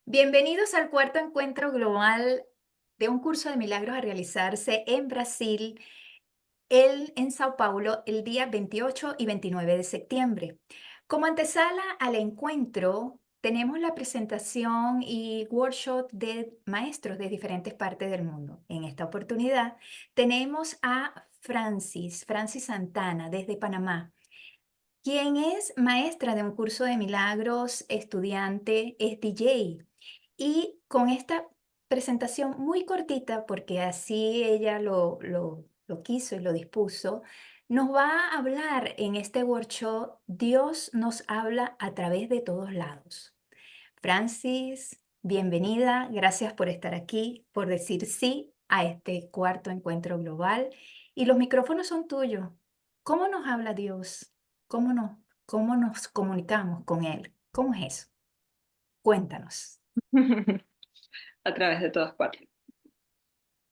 Bienvenidos al cuarto encuentro global de un curso de milagros a realizarse en Brasil, en Sao Paulo, el día 28 y 29 de septiembre. Como antesala al encuentro, tenemos la presentación y workshop de maestros de diferentes partes del mundo. En esta oportunidad tenemos a Francis Santana, desde Panamá, quien es maestra de un curso de milagros, estudiante, es DJ. Y con esta presentación muy cortita, porque así ella lo quiso y lo dispuso, nos va a hablar en este workshop. Dios nos habla a través de todos lados. Francis, bienvenida. Gracias por estar aquí, por decir sí a este cuarto encuentro global. Y los micrófonos son tuyos. ¿Cómo nos habla Dios? ¿Cómo nos comunicamos con Él? ¿Cómo es eso? Cuéntanos. A través de todas partes.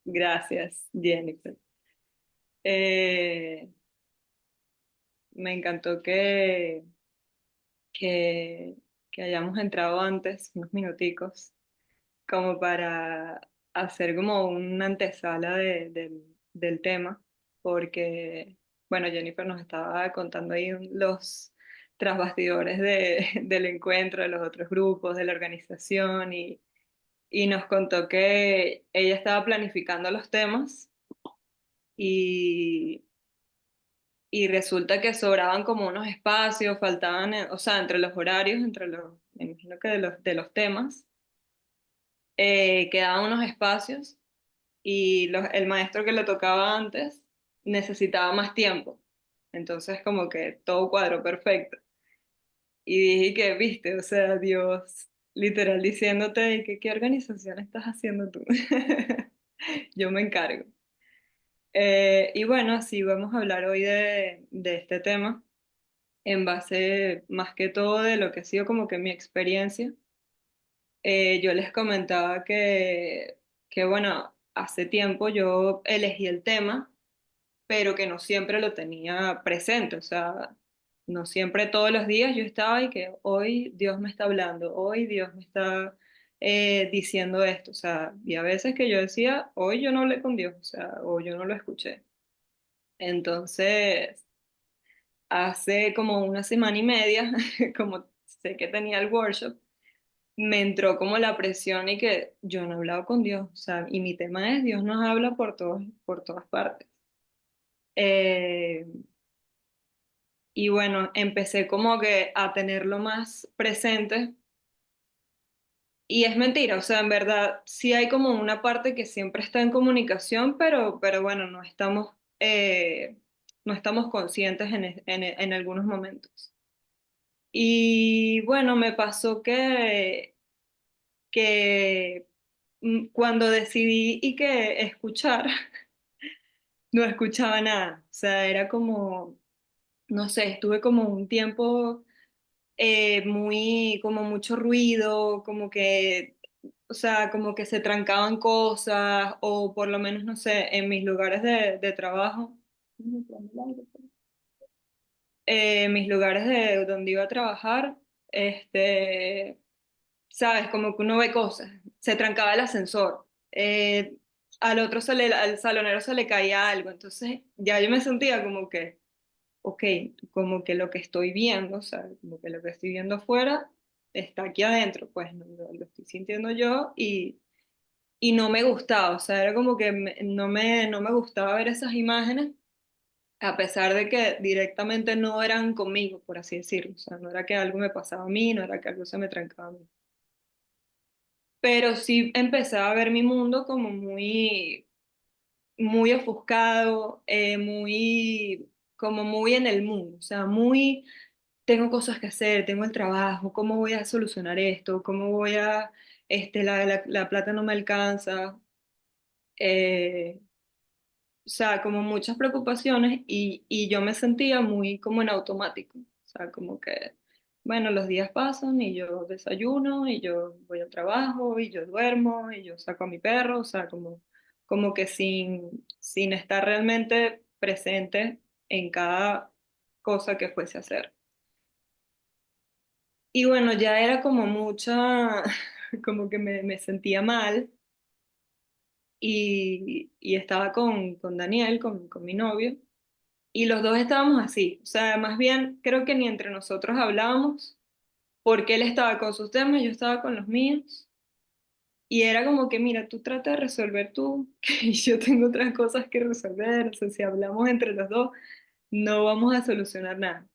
Gracias, Jennifer. Eh, Me encantó que, que hayamos entrado antes, unos minuticos, como para hacer como una antesala del tema, porque, bueno, Jennifer nos estaba contando ahí los tras bastidores del encuentro, de los otros grupos, de la organización, y nos contó que ella estaba planificando los temas y, y resulta que sobraban como unos espacios, faltaban, o sea, entre los horarios, me imagino que de los temas, quedaban unos espacios y el maestro que le tocaba antes necesitaba más tiempo. Entonces como que todo cuadró perfecto. Y dije que, viste, o sea, Dios literal diciéndote y que qué organización estás haciendo tú. Yo me encargo. Y bueno, sí, vamos a hablar hoy de este tema en base más que todo de lo que ha sido como que mi experiencia. Yo les comentaba que, bueno, hace tiempo yo elegí el tema, pero que no siempre lo tenía presente, o sea, no siempre todos los días yo estaba y que hoy Dios me está hablando, hoy Dios me está diciendo esto, o sea, y a veces que yo decía, hoy yo no hablé con Dios, o sea, o yo no lo escuché. Entonces, hace como una semana y media, como sé que tenía el workshop, me entró como la presión y que yo no he hablado con Dios, o sea, y mi tema es Dios nos habla por todas partes. Eh, y bueno, empecé como que a tenerlo más presente y es mentira, o sea, en verdad sí hay como una parte que siempre está en comunicación, pero bueno, no estamos conscientes en algunos momentos. Y bueno, me pasó que cuando decidí y que escuchar, no escuchaba nada. O sea, era como, no sé, estuve como un tiempo como mucho ruido, como que, o sea, como que se trancaban cosas, o por lo menos, no sé, en mis lugares de trabajo. Mis lugares de donde iba a trabajar, este, sabes, como que uno ve cosas, se trancaba el ascensor, al salonero se le caía algo, entonces ya yo me sentía como que, ok, como que lo que estoy viendo, o sea, como que lo que estoy viendo afuera está aquí adentro, pues lo estoy sintiendo yo y no me gustaba, o sea, era como que no me gustaba ver esas imágenes, a pesar de que directamente no eran conmigo, por así decirlo, o sea, no era que algo me pasaba a mí, no era que algo se me trancaba a mí. Pero sí empecé a ver mi mundo como muy ofuscado, como muy en el mundo, o sea, muy, tengo cosas que hacer, tengo el trabajo, ¿cómo voy a solucionar esto? ¿Cómo la plata no me alcanza? Eh, o sea, como muchas preocupaciones y yo me sentía muy como en automático, o sea, como que, bueno, los días pasan y yo desayuno y yo voy al trabajo y yo duermo y yo saco a mi perro, o sea, como que sin estar realmente presente en cada cosa que fuese a hacer. Y bueno, ya era como mucha, como que me sentía mal y estaba con Daniel, con mi novio, y los dos estábamos así, o sea, más bien creo que ni entre nosotros hablábamos, porque él estaba con sus temas, yo estaba con los míos, y era como que, mira, tú trata de resolver tú, que yo tengo otras cosas que resolver, o sea, si hablamos entre los dos, no vamos a solucionar nada.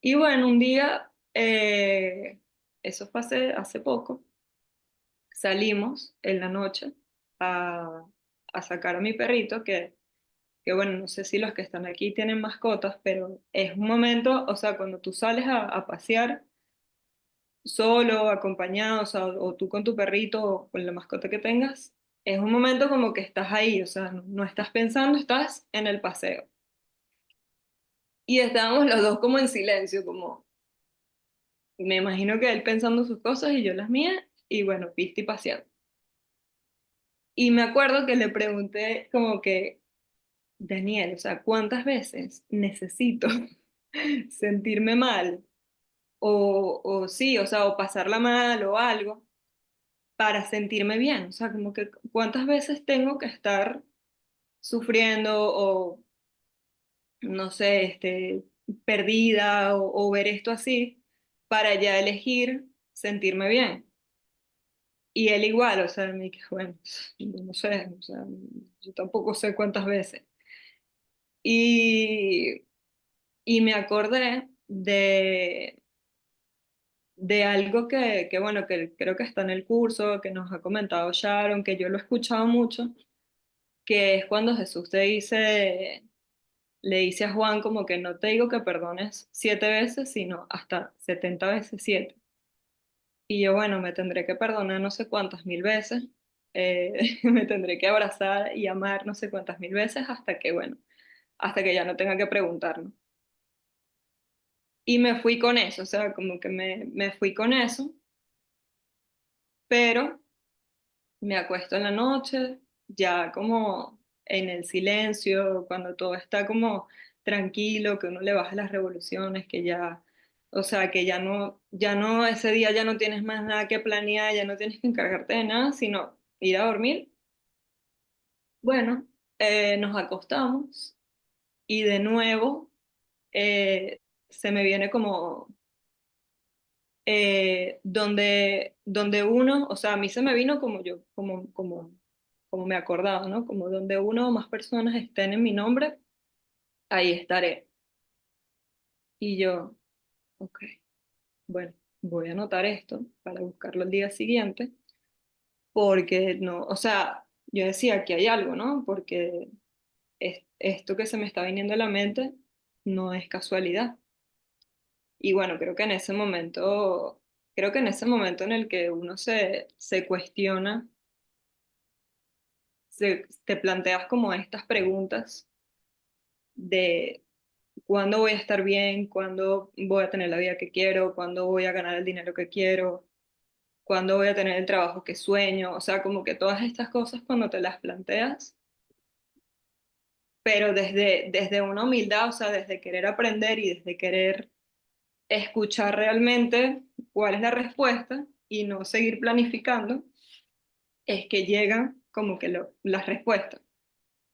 Y bueno, un día, eso fue hace poco, salimos en la noche a, a sacar a mi perrito, que bueno, no sé si los que están aquí tienen mascotas, pero es un momento, o sea, cuando tú sales a pasear solo, acompañado, o sea, o tú con tu perrito o con la mascota que tengas, es un momento como que estás ahí, o sea, no estás pensando, estás en el paseo. Y estábamos los dos como en silencio, como me imagino que él pensando sus cosas y yo las mías, y bueno, piste y paseando. Y me acuerdo que le pregunté como que, Daniel, o sea, ¿cuántas veces necesito sentirme mal? O sí, o sea, o pasarla mal o algo para sentirme bien. O sea, como que cuántas veces tengo que estar sufriendo o, no sé, perdida o ver esto así para ya elegir sentirme bien. Y él igual, o sea, me dijo, bueno, yo no sé, o sea, yo tampoco sé cuántas veces. Y, y me acordé de algo bueno, que creo que está en el curso, que nos ha comentado Sharon, que yo lo he escuchado mucho, que es cuando Jesús le dice a Juan como que no te digo que perdones 7 veces, sino hasta 70 veces 7. Y yo, bueno, me tendré que perdonar no sé cuántas mil veces, me tendré que abrazar y amar no sé cuántas mil veces hasta que, bueno, hasta que ya no tenga que preguntarnos. Y me fui con eso, o sea, como que me fui con eso, pero me acuesto en la noche, ya como en el silencio, cuando todo está como tranquilo, que uno le baja las revoluciones, que ya, o sea, que ya no, ese día ya no tienes más nada que planear, ya no tienes que encargarte de nada, sino ir a dormir. Bueno, nos acostamos y de nuevo se me viene como donde uno, o sea, a mí se me vino como yo, como me acordaba, ¿no? Como donde uno o más personas estén en mi nombre, ahí estaré. Y yo, ok, bueno, voy a anotar esto para buscarlo el día siguiente, porque no, o sea, yo decía que hay algo, ¿no? Porque esto que se me está viniendo a la mente no es casualidad. Y bueno, creo que en ese momento en el que uno se cuestiona, te planteas como estas preguntas de cuándo voy a estar bien, cuándo voy a tener la vida que quiero, cuándo voy a ganar el dinero que quiero, cuándo voy a tener el trabajo que sueño, o sea, como que todas estas cosas cuando te las planteas, pero desde una humildad, o sea, desde querer aprender y desde querer escuchar realmente cuál es la respuesta y no seguir planificando, es que llegan como que las respuestas.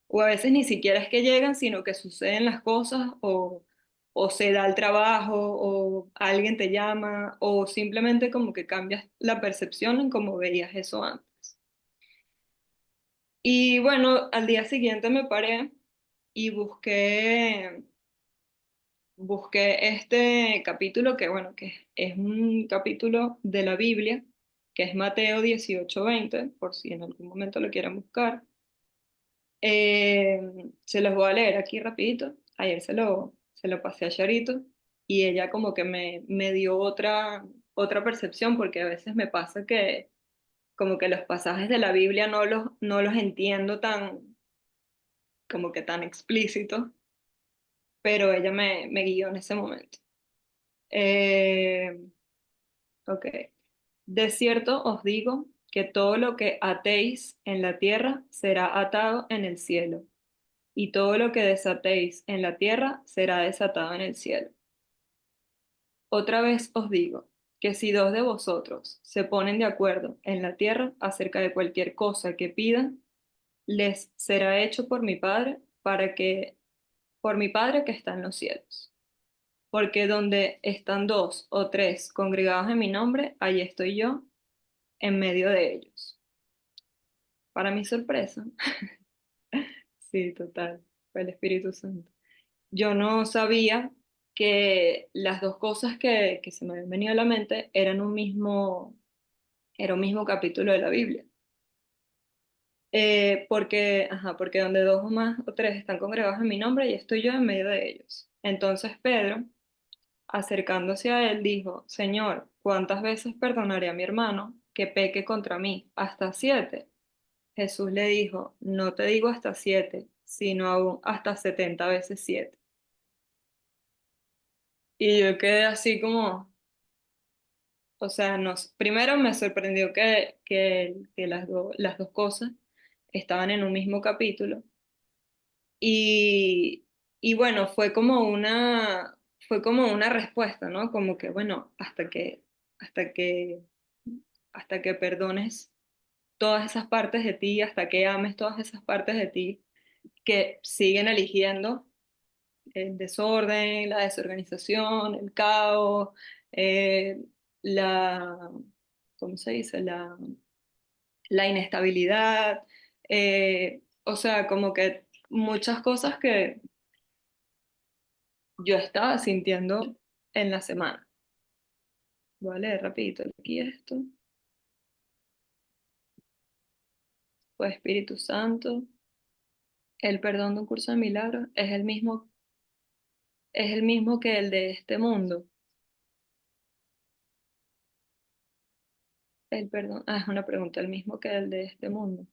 O a veces ni siquiera es que llegan, sino que suceden las cosas o se da el trabajo o alguien te llama o simplemente como que cambias la percepción en cómo veías eso antes. Y bueno, al día siguiente me paré y busqué este capítulo que bueno, que es un capítulo de la Biblia, que es Mateo 18:20, por si en algún momento lo quieran buscar. Se los voy a leer aquí rapidito. Ayer se lo pasé a Charito y ella como que me dio otra percepción porque a veces me pasa que como que los pasajes de la Biblia no los entiendo tan como que tan explícitos, pero ella me guió en ese momento. Eh, ok. De cierto os digo que todo lo que atéis en la tierra será atado en el cielo y todo lo que desatéis en la tierra será desatado en el cielo. Otra vez os digo que si dos de vosotros se ponen de acuerdo en la tierra acerca de cualquier cosa que pidan, les será hecho por mi Padre, por mi Padre que está en los cielos. Porque donde están dos o tres congregados en mi nombre, allí estoy yo en medio de ellos. Para mi sorpresa, sí, total, fue el Espíritu Santo. Yo no sabía que las dos cosas que se me habían venido a la mente era un mismo capítulo de la Biblia. Porque donde dos o más o tres están congregados en mi nombre, y estoy yo en medio de ellos. Entonces Pedro, acercándose a él, dijo, Señor, ¿cuántas veces perdonaré a mi hermano que peque contra mí? ¿Hasta 7? Jesús le dijo, no te digo hasta 7, sino aún hasta 70 veces 7. Y yo quedé así como, o sea, primero me sorprendió que las dos cosas estaban en un mismo capítulo. Y, y bueno, fue como una respuesta, ¿no? Como que, bueno, hasta que, hasta que perdones todas esas partes de ti, hasta que ames todas esas partes de ti que siguen eligiendo el desorden, la desorganización, el caos, eh, la, ¿cómo se dice? La inestabilidad, o sea, como que muchas cosas que yo estaba sintiendo en la semana. Voy a leer rapidito aquí esto. Pues Espíritu Santo, el perdón de un curso de milagros es el mismo que el de este mundo. El perdón, es una pregunta, el mismo que el de este mundo.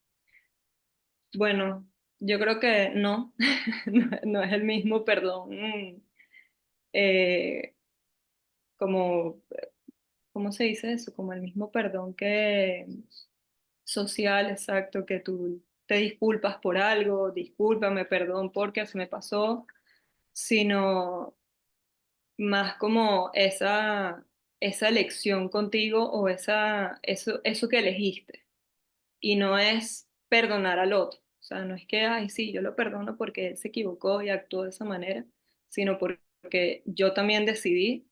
Bueno, yo creo que no, no es el mismo perdón, eh, como, ¿cómo se dice eso? Como el mismo perdón que social, exacto, que tú te disculpas por algo, discúlpame, perdón porque se me pasó, sino más como esa elección contigo o eso que elegiste. Y no es perdonar al otro. O sea, no es que, ay, sí, yo lo perdono porque él se equivocó y actuó de esa manera, sino porque yo también decidí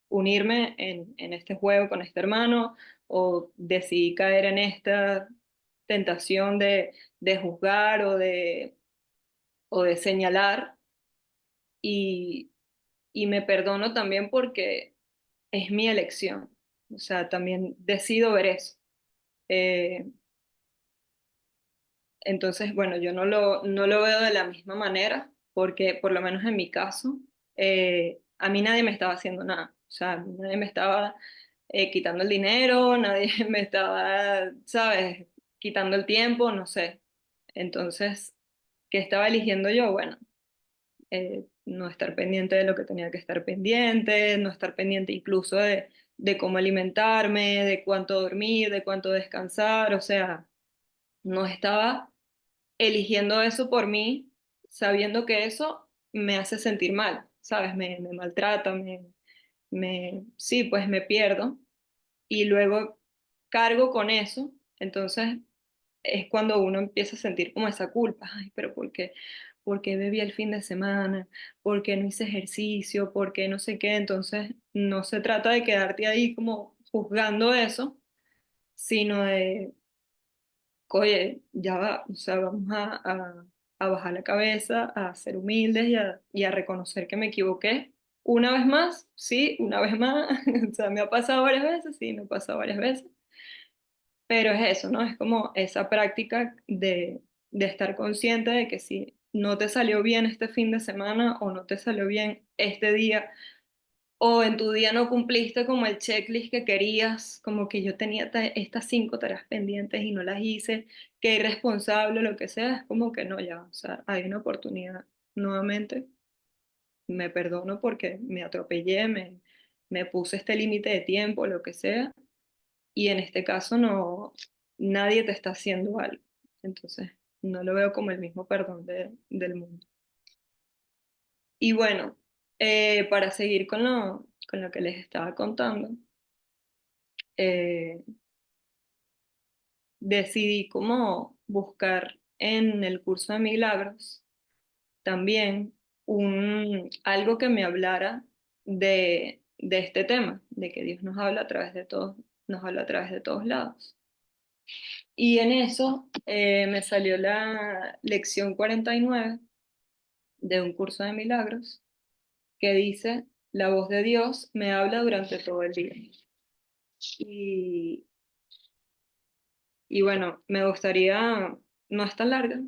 unirme en este juego con este hermano o decidí caer en esta tentación de juzgar o de señalar y, y me perdono también porque es mi elección. O sea, también decido ver eso. Eh, Entonces, bueno, yo no lo veo de la misma manera, porque por lo menos en mi caso, a mí nadie me estaba haciendo nada. O sea, a mí nadie me estaba quitando el dinero, nadie me estaba, ¿sabes?, quitando el tiempo, no sé. Entonces, ¿qué estaba eligiendo yo? Bueno, no estar pendiente de lo que tenía que estar pendiente, no estar pendiente incluso de cómo alimentarme, de cuánto dormir, de cuánto descansar, o sea, no estaba eligiendo eso por mí, sabiendo que eso me hace sentir mal, ¿sabes? Me maltrata, sí, pues me pierdo y luego cargo con eso, entonces es cuando uno empieza a sentir como esa culpa, ay, pero ¿por qué bebí el fin de semana? ¿Por qué no hice ejercicio? ¿Por qué no sé qué? Entonces no se trata de quedarte ahí como juzgando eso, sino de oye, ya va, o sea, vamos a bajar la cabeza, a ser humildes y a reconocer que me equivoqué. Una vez más, sí, una vez más, o sea, me ha pasado varias veces, sí, me ha pasado varias veces, pero es eso, ¿no? Es como esa práctica de estar consciente de que si no te salió bien este fin de semana o no te salió bien este día, o en tu día no cumpliste como el checklist que querías, como que yo tenía estas 5 tareas pendientes y no las hice, que irresponsable, lo que sea, es como que no, ya, o sea, hay una oportunidad nuevamente, me perdono porque me atropellé, me puse este límite de tiempo, lo que sea, y en este caso no, nadie te está haciendo algo, entonces no lo veo como el mismo perdón del mundo. Y bueno, para seguir con lo que les estaba contando, eh, decidí como buscar en el curso de milagros también algo que me hablara de este tema, de que Dios nos habla a través de todos, nos habla a través de todos lados. Y en eso me salió la lección 49 de un curso de milagros que dice, la voz de Dios me habla durante todo el día. Y, y bueno, me gustaría, no es tan larga,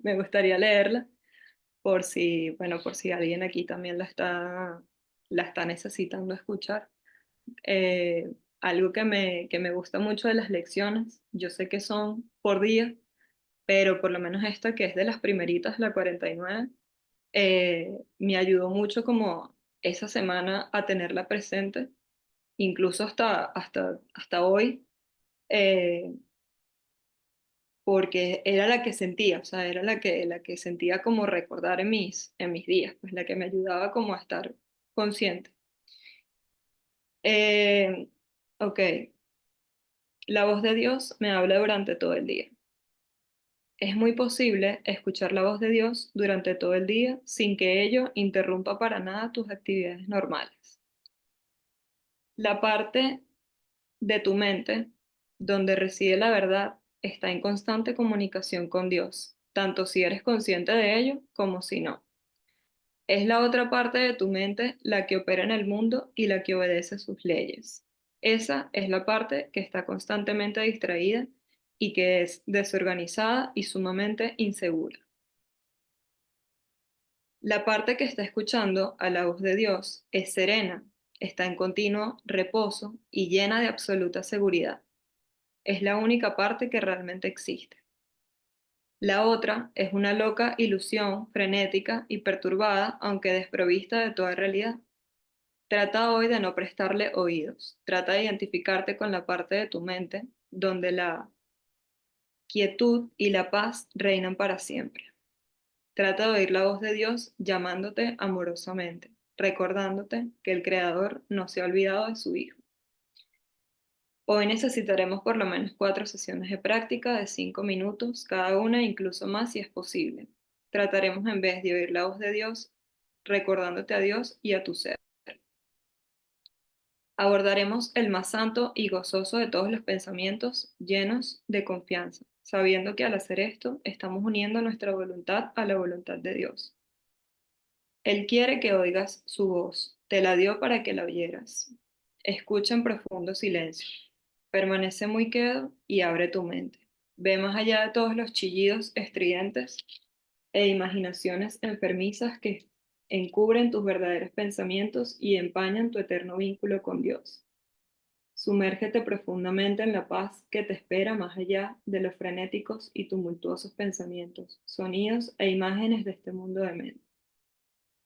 me gustaría leerla por si, bueno, por si alguien aquí también la está necesitando escuchar. Algo que me gusta mucho de las lecciones, yo sé que son por día, pero por lo menos esta que es de las primeritas, la 49, me ayudó mucho como esa semana a tenerla presente, incluso hasta hoy, eh, porque era la que sentía, o sea, era la que sentía como recordar en mis días, pues la que me ayudaba como a estar consciente. Eh, ok, la voz de Dios me habla durante todo el día. Es muy posible escuchar la voz de Dios durante todo el día sin que ello interrumpa para nada tus actividades normales. La parte de tu mente donde reside la verdad está en constante comunicación con Dios, tanto si eres consciente de ello como si no. Es la otra parte de tu mente la que opera en el mundo y la que obedece sus leyes. Esa es la parte que está constantemente distraída y que es desorganizada y sumamente insegura. La parte que está escuchando a la voz de Dios es serena, está en continuo reposo y llena de absoluta seguridad. Es la única parte que realmente existe. La otra es una loca ilusión frenética y perturbada, aunque desprovista de toda realidad. Trata hoy de no prestarle oídos. Trata de identificarte con la parte de tu mente donde la quietud y la paz reinan para siempre. Trata de oír la voz de Dios llamándote amorosamente, recordándote que el Creador no se ha olvidado de su Hijo. Hoy necesitaremos por lo menos 4 sesiones de práctica de 5 minutos cada una, incluso más si es posible. Trataremos en vez de oír la voz de Dios, recordándote a Dios y a tu ser. Abordaremos el más santo y gozoso de todos los pensamientos, llenos de confianza, sabiendo que al hacer esto estamos uniendo nuestra voluntad a la voluntad de Dios. Él quiere que oigas su voz, te la dio para que la oyeras. Escucha en profundo silencio. Permanece muy quedo y abre tu mente. Ve más allá de todos los chillidos estridentes e imaginaciones enfermizas que encubren tus verdaderos pensamientos y empañan tu eterno vínculo con Dios. Sumérgete profundamente en la paz que te espera más allá de los frenéticos y tumultuosos pensamientos, sonidos e imágenes de este mundo de mente.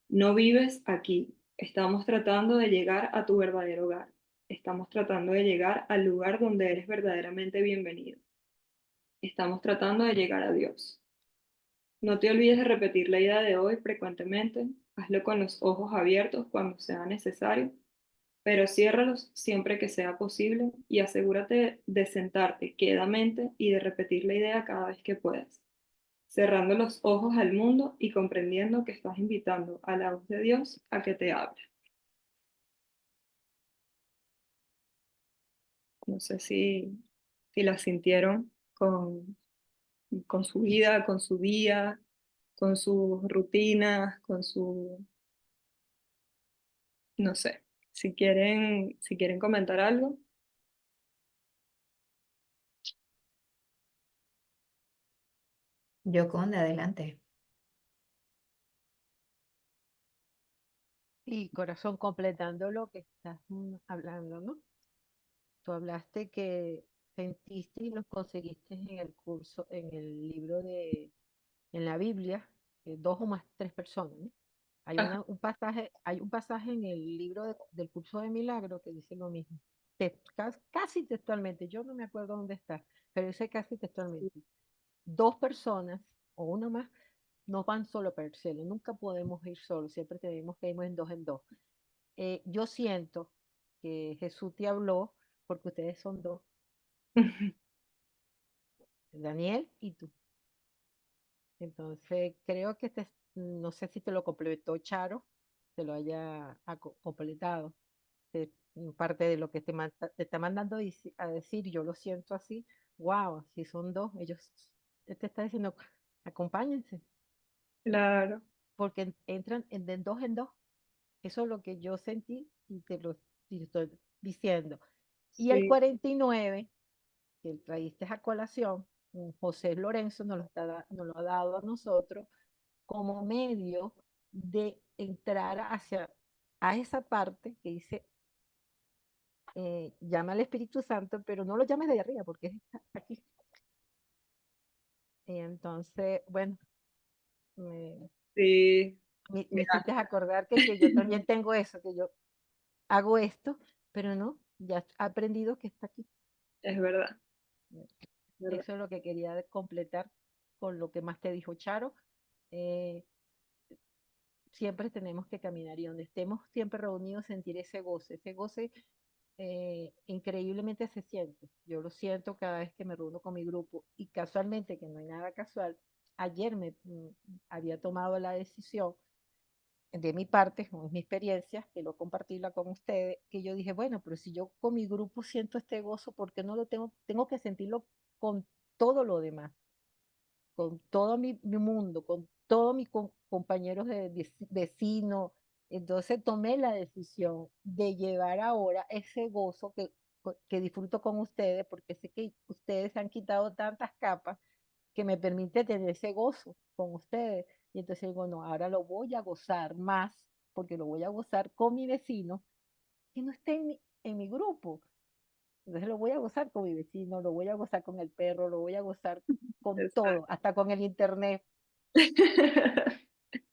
No vives aquí. Estamos tratando de llegar a tu verdadero hogar. Estamos tratando de llegar al lugar donde eres verdaderamente bienvenido. Estamos tratando de llegar a Dios. No te olvides de repetir la idea de hoy frecuentemente. Hazlo con los ojos abiertos cuando sea necesario, pero ciérralos siempre que sea posible y asegúrate de sentarte quedamente y de repetir la idea cada vez que puedas, cerrando los ojos al mundo y comprendiendo que estás invitando a la voz de Dios a que te hable. No sé si la sintieron con su vida, con su día, con sus rutinas, no sé, si quieren comentar algo. Yoconda, adelante. Y corazón, completando lo que estás hablando, ¿no? Tú hablaste que sentiste y los conseguiste en el curso, en el libro en la Biblia, dos o más tres personas, ¿no? Ah, Hay un pasaje en el libro del curso de milagro que dice lo mismo. Casi textualmente, yo no me acuerdo dónde está, pero dice casi textualmente. Dos personas o una más no van solo para el cielo, nunca podemos ir solos, siempre tenemos que ir en dos en dos. Yo siento que Jesús te habló porque ustedes son dos, Daniel y tú. Entonces, creo que no sé si te lo completó Charo, te lo haya completado. Parte de lo que te está mandando a decir, yo lo siento así. Wow, si son dos, él te está diciendo, acompáñense, Claro, porque entran de dos en dos. Eso es lo que yo sentí y te estoy diciendo. Y el sí, 49 que traíste a colación, José Lorenzo nos lo ha dado a nosotros como medio de entrar a esa parte que dice, llama al Espíritu Santo, pero no lo llames de arriba porque está aquí. Y entonces, bueno, me, sí, me hiciste gracias. acordar que yo también tengo eso, que yo hago esto, pero no, ya he aprendido que está aquí. Es verdad, es verdad. Eso es lo que quería completar con lo que más te dijo Charo. Eh, Siempre tenemos que caminar y donde estemos siempre reunidos sentir ese goce increíblemente se siente. Yo lo siento cada vez que me reúno con mi grupo y casualmente, que no hay nada casual, ayer había tomado la decisión de mi parte, con mi experiencia, que lo compartirla con ustedes, que yo dije, bueno, pero si yo con mi grupo siento este gozo, ¿por qué no lo tengo que sentirlo con todo lo demás? Con todo mi mundo, con todos mis compañeros de vecinos. Entonces tomé la decisión de llevar ahora ese gozo que disfruto con ustedes, porque sé que ustedes han quitado tantas capas que me permite tener ese gozo con ustedes. Y entonces digo, no, ahora lo voy a gozar más, porque lo voy a gozar con mi vecino que no esté en mi grupo. Entonces lo voy a gozar con mi vecino, lo voy a gozar con el perro, lo voy a gozar con todo, Exacto. hasta con el internet.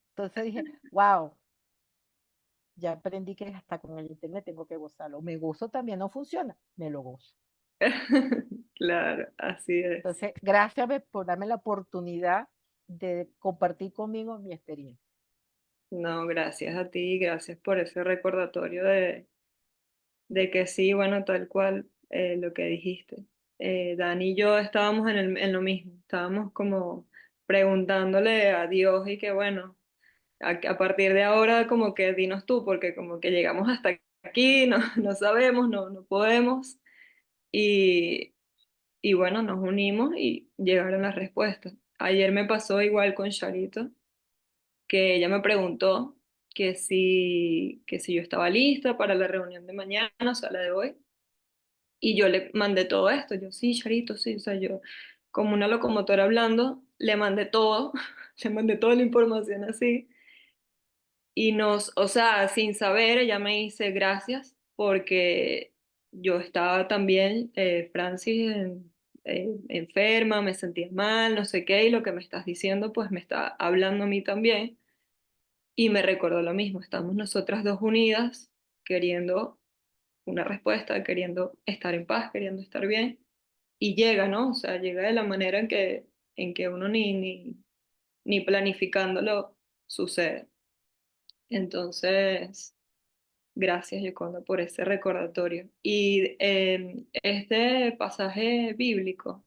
Entonces dije, wow, ya aprendí que hasta con el internet tengo que gozarlo. Me gozo también, no funciona, me lo gozo. Claro, así es. Entonces, gracias por darme la oportunidad de compartir conmigo mi experiencia. No, gracias a ti, gracias por ese recordatorio de que sí, bueno, tal cual lo que dijiste. Dani y yo estábamos en lo mismo, estábamos como preguntándole a Dios y que bueno, a partir de ahora como que dinos tú, porque como que llegamos hasta aquí, no, no sabemos, no podemos. Y, y bueno, nos unimos y llegaron las respuestas. Ayer me pasó igual con Charito, que ella me preguntó que si yo estaba lista para la reunión de mañana, o sea, la de hoy, y yo le mandé todo esto, yo sí, Charito, sí, o sea, yo como una locomotora hablando, le mandé todo, le mandé toda la información así, y o sea, sin saber, ella me dice gracias, porque yo estaba también, Francis, enferma, me sentía mal, no sé qué, y lo que me estás diciendo, pues me está hablando a mí también. Y me recordó lo mismo, estamos nosotras dos unidas, queriendo una respuesta, queriendo estar en paz, queriendo estar bien, y llega, ¿no? O sea, llega de la manera en que uno ni planificándolo sucede. Entonces, gracias, Yoconda, por ese recordatorio. Y este pasaje bíblico,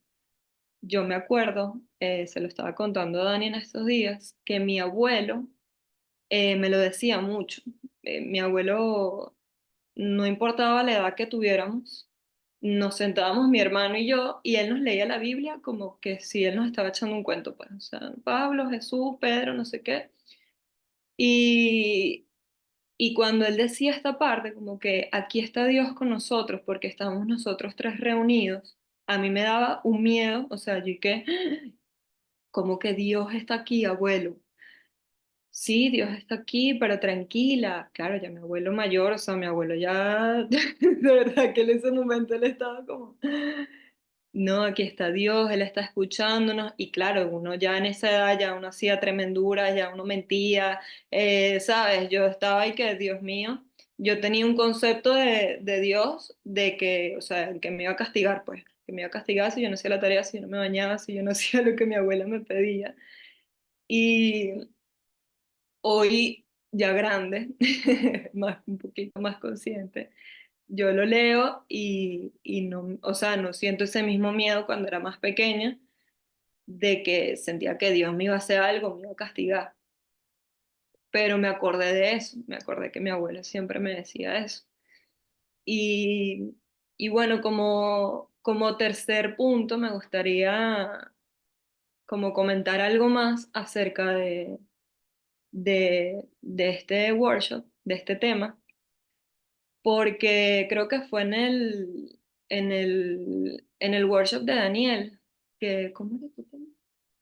yo me acuerdo, se lo estaba contando a Dani en estos días, que mi abuelo me lo decía mucho. Mi abuelo, no importaba la edad que tuviéramos, nos sentábamos mi hermano y yo, y él nos leía la Biblia como que si él nos estaba echando un cuento, pues, o sea, Pablo, Jesús, Pedro, no sé qué. Y, y cuando él decía esta parte, como que aquí está Dios con nosotros, porque estamos nosotros tres reunidos, a mí me daba un miedo, o sea, yo que, como que Dios está aquí, abuelo. Sí, Dios está aquí, pero tranquila. Claro, ya mi abuelo mayor, o sea, mi abuelo ya, de verdad que en ese momento él estaba como, no, aquí está Dios, Él está escuchándonos. Y claro, uno ya en esa edad, ya uno hacía tremenduras, ya uno mentía, ¿sabes? Yo estaba ahí que, Dios mío, yo tenía un concepto de Dios, de que, o sea, que me iba a castigar, pues, que me iba a castigar si yo no hacía la tarea, si yo no me bañaba, si yo no hacía lo que mi abuela me pedía. Y hoy ya grande, un poquito más consciente, yo lo leo y no, o sea, no siento ese mismo miedo cuando era más pequeña, de que sentía que Dios me iba a hacer algo, me iba a castigar. Pero me acordé de eso, me acordé que mi abuela siempre me decía eso. Y, y bueno, como tercer punto, me gustaría como comentar algo más acerca de este workshop, de este tema, porque creo que fue en el workshop de Daniel, que, ¿cómo era tu tema?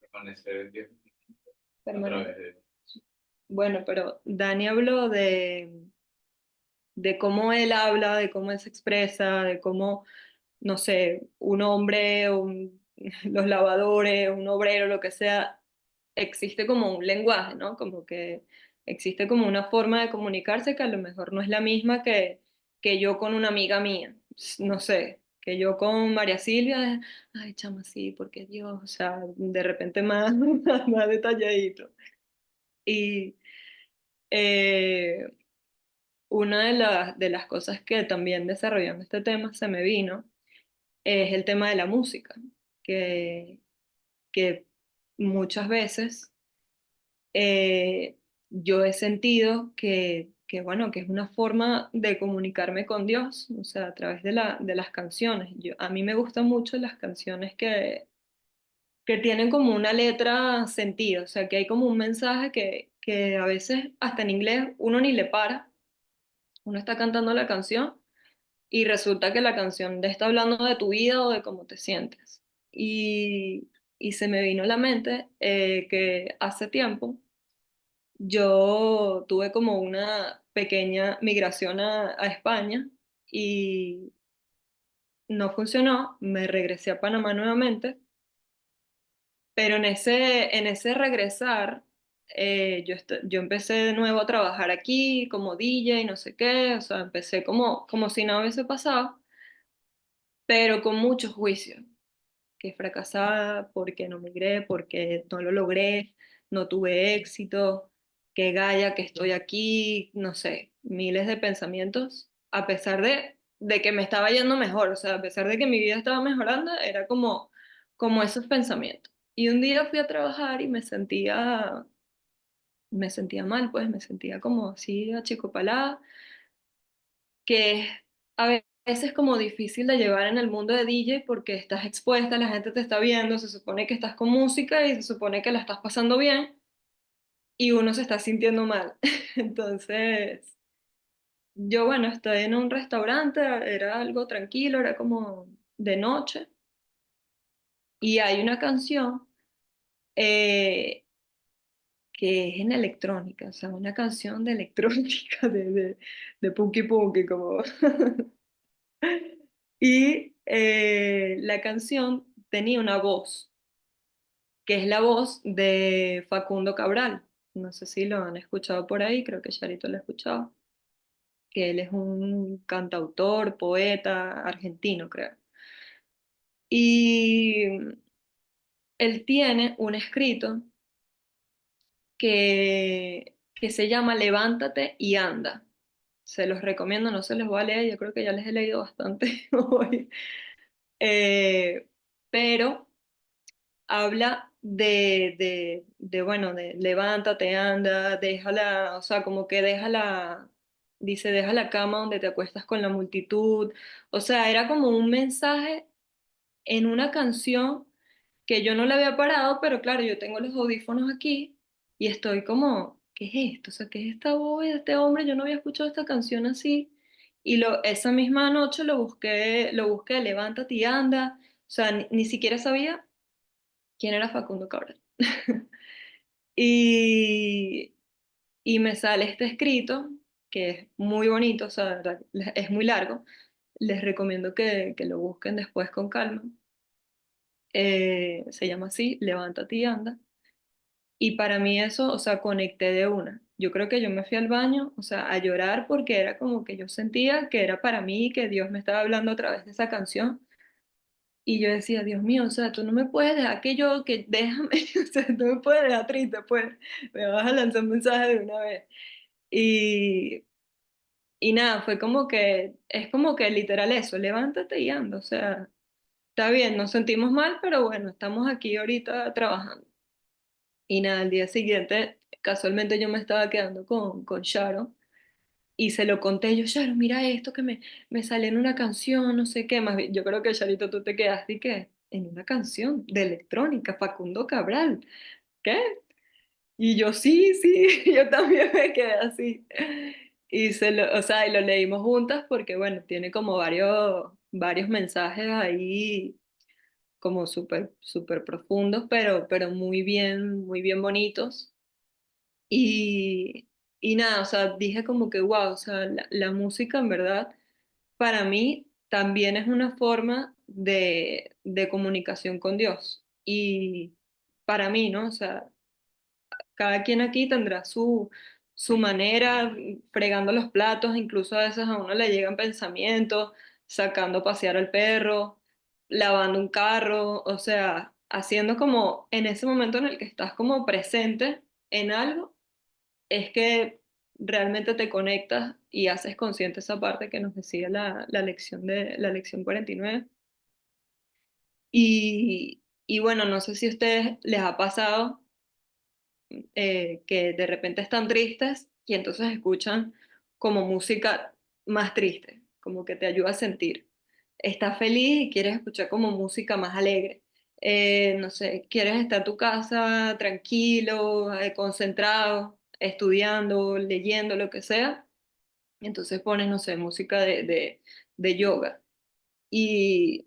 Permanecer 10 a Permanente. través de... Bueno, pero Dani habló de cómo él habla, de cómo él se expresa, de cómo, no sé, un hombre, los lavadores, un obrero, lo que sea, existe como un lenguaje, ¿no? Como que existe como una forma de comunicarse que a lo mejor no es la misma que yo con una amiga mía, no sé, que yo con María Silvia, ay, chama, sí, porque Dios, o sea, de repente más, más detalladito. Y eh, una de las cosas que también desarrollando este tema se me vino es el tema de la música, que, que muchas veces yo he sentido bueno, que es una forma de comunicarme con Dios, o sea, a través de las canciones. A mí me gustan mucho las canciones que tienen como una letra sentido, o sea, que hay como un mensaje que a veces hasta en inglés uno ni le para, uno está cantando la canción y resulta que la canción te está hablando de tu vida o de cómo te sientes. Y se me vino a la mente que hace tiempo yo tuve como una pequeña migración a España y no funcionó, me regresé a Panamá nuevamente, pero en ese regresar, yo empecé de nuevo a trabajar aquí como DJ y no sé qué, o sea, empecé como si nada hubiese pasado, pero con mucho juicio, que fracasada porque no migré, porque no lo logré, no tuve éxito, que gaya, que estoy aquí, no sé, miles de pensamientos, a pesar de que me estaba yendo mejor, o sea, a pesar de que mi vida estaba mejorando, era como esos pensamientos. Y un día fui a trabajar y me sentía mal, pues me sentía como así achicopalada, que es a veces como difícil de llevar en el mundo de DJ porque estás expuesta, la gente te está viendo, se supone que estás con música y se supone que la estás pasando bien y uno se está sintiendo mal. Entonces, yo bueno, estoy en un restaurante, era algo tranquilo, era como de noche y hay una canción eh, que es en electrónica, o sea, una canción de electrónica, de punky punky, como... Y la canción tenía una voz, que es la voz de Facundo Cabral. No sé si lo han escuchado por ahí, creo que Charito lo ha escuchado, que él es un cantautor, poeta argentino, creo. Y él tiene un escrito que se llama Levántate y anda. Se los recomiendo, no se los voy a leer, yo creo que ya les he leído bastante hoy. Eh, pero habla bueno, de levántate, anda, déjala, o sea, como que déjala, dice, deja la cama donde te acuestas con la multitud. O sea, era como un mensaje en una canción que yo no le había parado, pero claro, yo tengo los audífonos aquí y estoy como, ¿qué es esto? O sea, ¿qué es esta voz de este hombre? Yo no había escuchado esta canción así. Y esa misma noche lo busqué, levántate y anda. O sea, ni siquiera sabía quién era Facundo Cabral. Y, y me sale este escrito, que es muy bonito, o sea, de verdad, es muy largo. Les recomiendo que lo busquen después con calma. Se llama así, Levántate y anda. Y para mí eso, o sea, conecté de una. Yo creo que yo me fui al baño, o sea, a llorar porque era como que yo sentía que era para mí, que Dios me estaba hablando a través de esa canción. Y yo decía, Dios mío, o sea, tú no me puedes dejar que déjame, o sea, tú me puedes dejar triste, pues, me vas a lanzar un mensaje de una vez. Y, y nada, fue como que, es como que literal eso, levántate y anda, o sea, está bien, nos sentimos mal, pero bueno, estamos aquí ahorita trabajando. Y nada, al día siguiente, casualmente yo me estaba quedando con Sharon y se lo conté yo, Sharon, mira esto que me sale en una canción, no sé qué, más bien, yo creo que Charito tú te quedaste y que en una canción de electrónica, Facundo Cabral, ¿qué? Y yo, sí, sí, yo también me quedé así. Y o sea, y lo leímos juntas porque, bueno, tiene como varios mensajes ahí como súper, súper profundos, pero muy bien bonitos. Y, y nada, o sea, dije como que, wow, o sea, la música en verdad, para mí también es una forma de comunicación con Dios. Y para mí, ¿no? O sea, cada quien aquí tendrá su manera, fregando los platos, incluso a veces a uno le llegan pensamientos, sacando a pasear al perro, lavando un carro, o sea, haciendo como en ese momento en el que estás como presente en algo, es que realmente te conectas y haces consciente esa parte que nos decía la lección de la lección 49. Y bueno, no sé si a ustedes les ha pasado que de repente están tristes y entonces escuchan como música más triste, como que te ayuda a sentir. Estás feliz y quieres escuchar como música más alegre. No sé, quieres estar en tu casa tranquilo, concentrado, estudiando, leyendo, lo que sea. Y entonces pones, no sé, música de yoga. Y,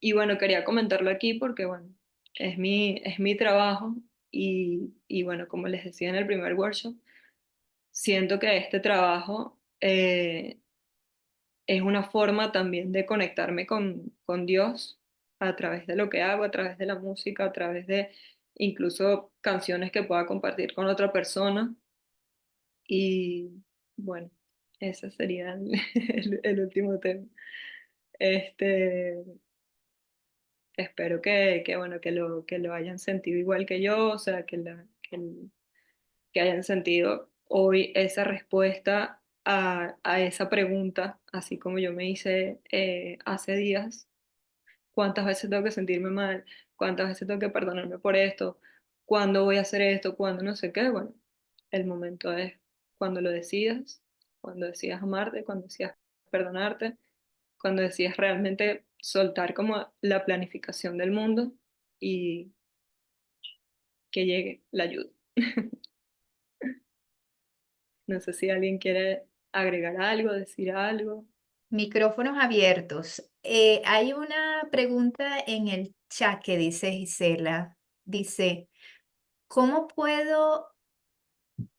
y bueno, quería comentarlo aquí porque, bueno, es mi trabajo y bueno, como les decía en el primer workshop, siento que este trabajo es una forma también de conectarme con Dios a través de lo que hago, a través de la música, a través de incluso canciones que pueda compartir con otra persona. Y bueno, ese sería el último tema. Este, espero bueno, que lo hayan sentido igual que yo, o sea, que hayan sentido hoy esa respuesta a esa pregunta, así como yo me hice hace días, ¿cuántas veces tengo que sentirme mal? ¿Cuántas veces tengo que perdonarme por esto? ¿Cuándo voy a hacer esto? ¿Cuándo no sé qué? Bueno, el momento es cuando decidas amarte, cuando decidas perdonarte, cuando decidas realmente soltar como la planificación del mundo y que llegue la ayuda. No sé si alguien quiere agregar algo, decir algo. Micrófonos abiertos. Hay una pregunta en el chat que dice Gisela. Dice, ¿cómo puedo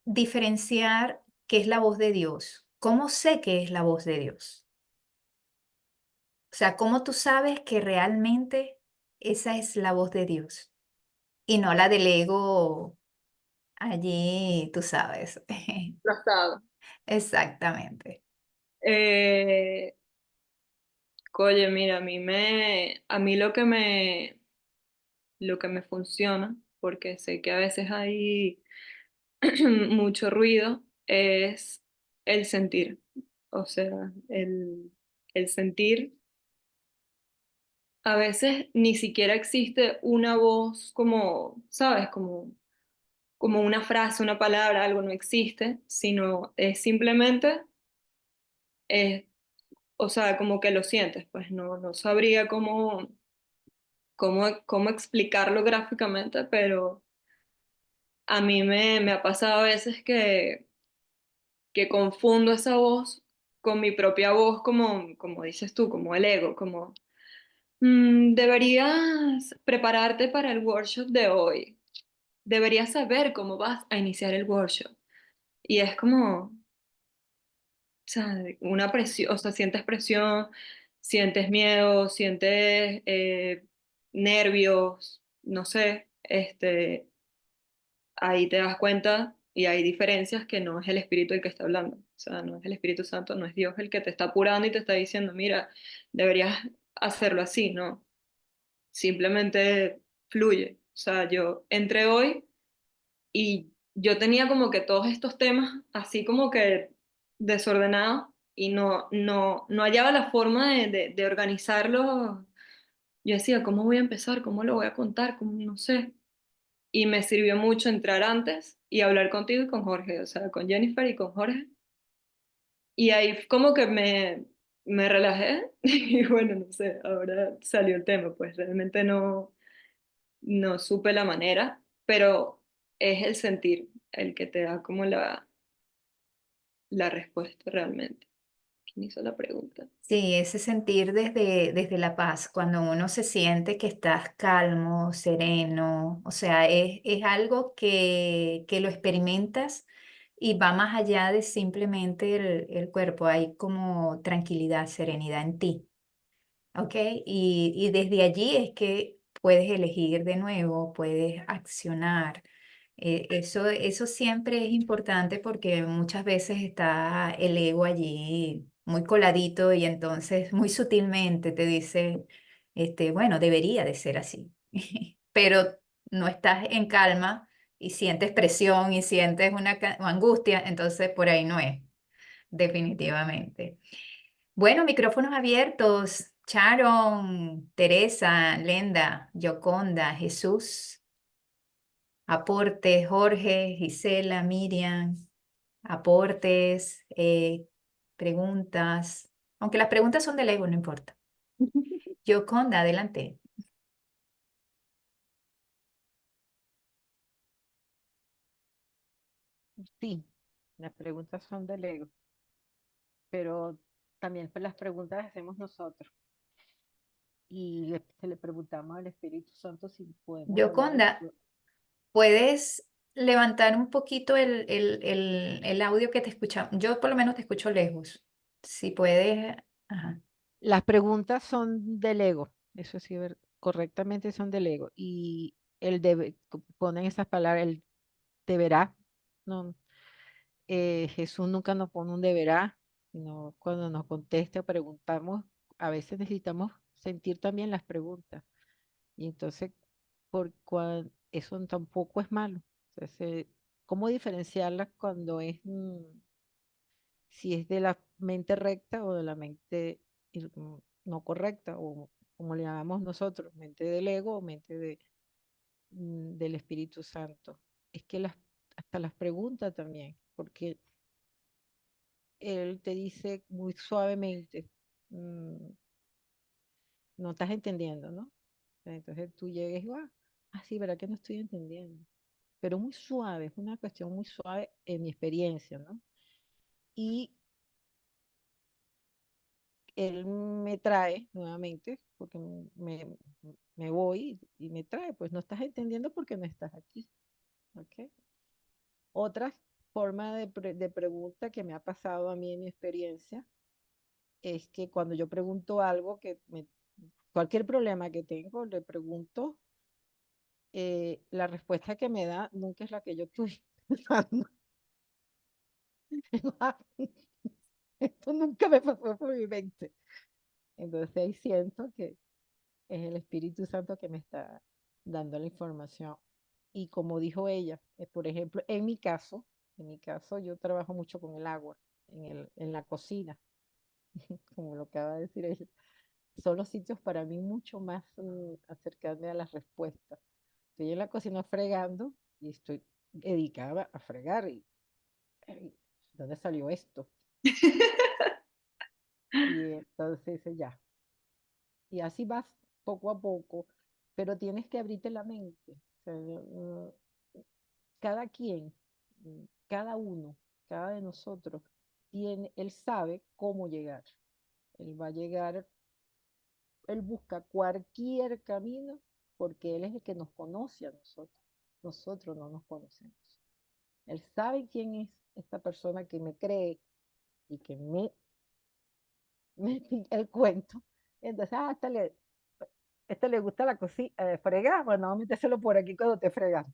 diferenciar qué es la voz de Dios? ¿Cómo sé que es la voz de Dios? O sea, ¿cómo tú sabes que realmente esa es la voz de Dios y no la del ego allí, tú sabes? Trazado. Exactamente. Eh, Oye, mira, a mí lo que me funciona, porque sé que a veces hay mucho ruido, es el sentir. O sea, el sentir, a veces ni siquiera existe una voz como, ¿sabes? Como una frase, una palabra, algo no existe, sino es simplemente, eh, o sea, como que lo sientes, pues no sabría cómo explicarlo gráficamente, pero a mí me ha pasado a veces que confundo esa voz con mi propia voz, como dices tú, como el ego, como deberías prepararte para el workshop de hoy, deberías saber cómo vas a iniciar el workshop. Y es como, o sea, una presión, o sea, sientes presión, sientes miedo, sientes nervios, no sé, ahí te das cuenta y hay diferencias que no es el Espíritu el que está hablando. O sea, no es el Espíritu Santo, no es Dios el que te está apurando y te está diciendo, mira, deberías hacerlo así, ¿no? Simplemente fluye. O sea, yo entré hoy y yo tenía como que todos estos temas así como que desordenado y no hallaba la forma de organizarlo. Yo decía, ¿cómo voy a empezar? ¿Cómo lo voy a contar? ¿Cómo? No sé. Y me sirvió mucho entrar antes y hablar contigo y con Jorge, o sea, con Jennifer y con Jorge. Y ahí como que me relajé y bueno, no sé, ahora salió el tema, pues realmente no supe la manera, pero es el sentir el que te da como la respuesta realmente. ¿Quién hizo la pregunta? Sí, ese sentir desde la paz, cuando uno se siente que estás calmo, sereno, o sea, es algo que lo experimentas y va más allá de simplemente el cuerpo, hay como tranquilidad, serenidad en ti. ¿Ok? Y desde allí es que puedes elegir de nuevo, puedes accionar. Eso siempre es importante porque muchas veces está el ego allí muy coladito y entonces muy sutilmente te dice, bueno, debería de ser así, pero no estás en calma y sientes presión y sientes una angustia, entonces por ahí no es, definitivamente. Bueno, micrófonos abiertos. Sharon, Teresa, Lenda, Yoconda, Jesús, aportes, Jorge, Gisela, Miriam, aportes, preguntas. Aunque las preguntas son del ego, no importa. Yoconda, adelante. Sí, las preguntas son del ego, pero también pues, las preguntas las hacemos nosotros. Y se le preguntamos al Espíritu Santo si podemos hablar. Yoconda, ¿puedes levantar un poquito el audio que te escuchamos? Yo por lo menos te escucho lejos. Si puedes. Ajá. Las preguntas son del ego, eso sí, correctamente son del ego. Y el debe, ponen esas palabras, el deberá. No, Jesús nunca nos pone un deberá, sino cuando nos contesta o preguntamos, a veces necesitamos sentir también las preguntas. Y entonces, eso tampoco es malo. O sea, ¿cómo diferenciarlas cuando es, si es de la mente recta o de la mente no correcta, o como le llamamos nosotros, mente del ego o mente del Espíritu Santo? Es que hasta las preguntas también, porque él te dice muy suavemente, mm, no estás entendiendo, ¿no? Entonces tú llegues y sí, ¿verdad que no estoy entendiendo? Pero muy suave, es una cuestión muy suave en mi experiencia, ¿no? Y él me trae nuevamente, porque me voy y me trae, pues no estás entendiendo porque no estás aquí, ¿ok? Otra forma de pregunta que me ha pasado a mí en mi experiencia es que cuando yo pregunto algo cualquier problema que tengo, le pregunto, la respuesta que me da nunca es la que yo estoy pensando. Esto nunca me pasó por mi mente. Entonces ahí siento que es el Espíritu Santo que me está dando la información. Y como dijo ella, por ejemplo, en mi caso yo trabajo mucho con el agua, en la cocina, como lo acaba de decir ella. Son los sitios para mí mucho más acercarme a las respuestas. Estoy en la cocina fregando y estoy dedicada a fregar. "Ey, ¿dónde salió esto?" Y entonces ya. Y así vas poco a poco, pero tienes que abrirte la mente. O sea, cada quien, cada uno, cada de nosotros, él sabe cómo llegar. Él va a llegar, él busca cualquier camino porque él es el que nos conoce a nosotros. Nosotros no nos conocemos. Él sabe quién es esta persona que me cree y que me pica el cuento. Entonces, esta le gusta la cocina, fregar, bueno, vamos a metérselo por aquí cuando te fregas.